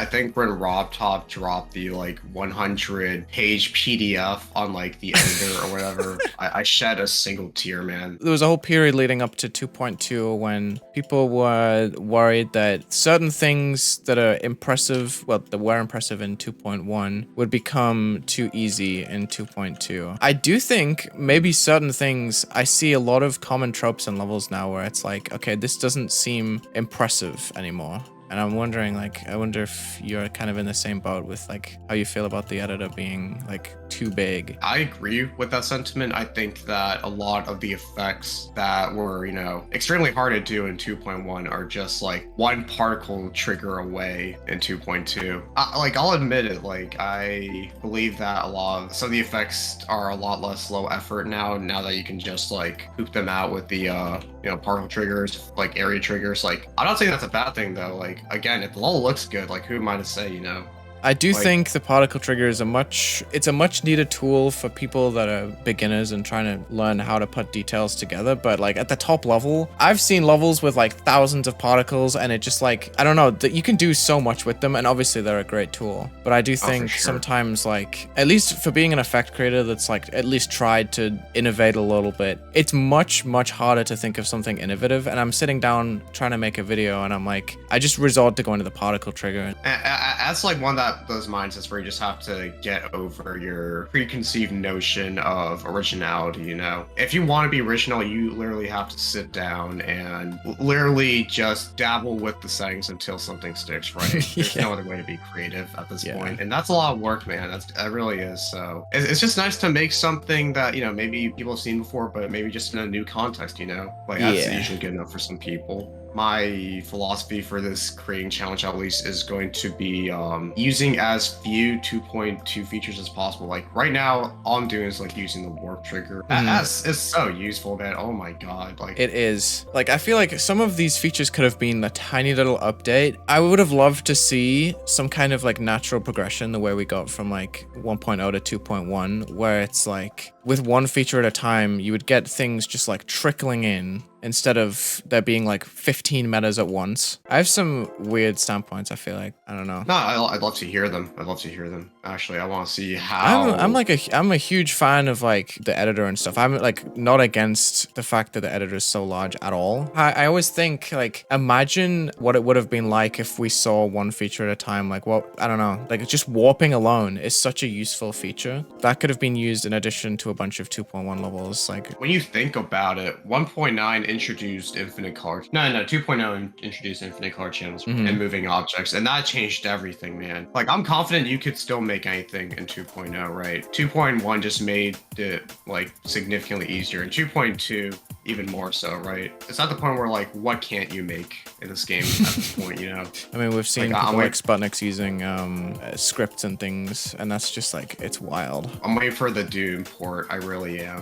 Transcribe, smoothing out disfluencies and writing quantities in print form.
I think when RobTop dropped the like 100 page PDF on like the editor or whatever, I shed a single tear, man. There was a whole period leading up to 2.2 when people were worried that certain things that are impressive, well, that were impressive in 2.1 would become too easy in 2.2. I do think maybe certain things, I see a lot of common tropes in levels now where it's like, okay, this doesn't seem impressive anymore. And I'm wondering, like, I wonder if you're kind of in the same boat with, like, how you feel about the editor being, like, too big. I agree with that sentiment. I think that a lot of the effects that were, extremely hard to do in 2.1 are just like one particle trigger away in 2.2. I'll admit it, like, I believe that some of the effects are a lot less low effort now that you can just like poop them out with the, particle triggers, like area triggers. Like, I'm not saying that's a bad thing though. Like, again, if the level looks good, like, who am I to say, I do Like- think the particle trigger is a much needed tool for people that are beginners and trying to learn how to put details together. But like at the top level, I've seen levels with like thousands of particles and it just like, I don't know, that you can do so much with them. And obviously they're a great tool, but I do think sure. sometimes like, at least for being an effect creator that's like at least tried to innovate a little bit, it's much harder to think of something innovative. And I'm sitting down trying to make a video and I'm like, I just resort to going to the particle trigger. As like one that those mindsets where you just have to get over your preconceived notion of originality. If you want to be original, you literally have to sit down and literally just dabble with the settings until something sticks, right? There's no other way to be creative at this point. And that's a lot of work, man. That really is. So it's just nice to make something that, maybe people have seen before, but maybe just in a new context, like that's usually good enough for some people. My philosophy for this creating challenge at least is going to be using as few 2.2 features as possible. Like right now, all I'm doing is like using the warp trigger. That's it's so useful, man. Oh my god, like it is. Like I feel like some of these features could have been a tiny little update. I would have loved to see some kind of like natural progression the way we got from like 1.0 to 2.1, where it's like with one feature at a time, you would get things just like trickling in instead of there being like 15 metas at once. I have some weird standpoints, I feel like. I don't know. No, I'd love to hear them. Actually, I want to see how... I'm a huge fan of like the editor and stuff. I'm like not against the fact that the editor is so large at all. I always think like, imagine what it would have been like if we saw one feature at a time. Like, well, I don't know, like just warping alone is such a useful feature. That could have been used in addition to a bunch of 2.1 levels. Like when you think about it, 1.9 introduced infinite card. No, 2.0 introduced infinite card channels and moving objects, and that changed everything, man. Like, I'm confident you could still make anything in 2.0, right? 2.1 just made it like significantly easier, and 2.2 even more so, right? It's at the point where like, what can't you make in this game at this point, I mean, we've seen people like Sputniks using scripts and things, and that's just like, it's wild. I'm waiting for the Doom port. I really am.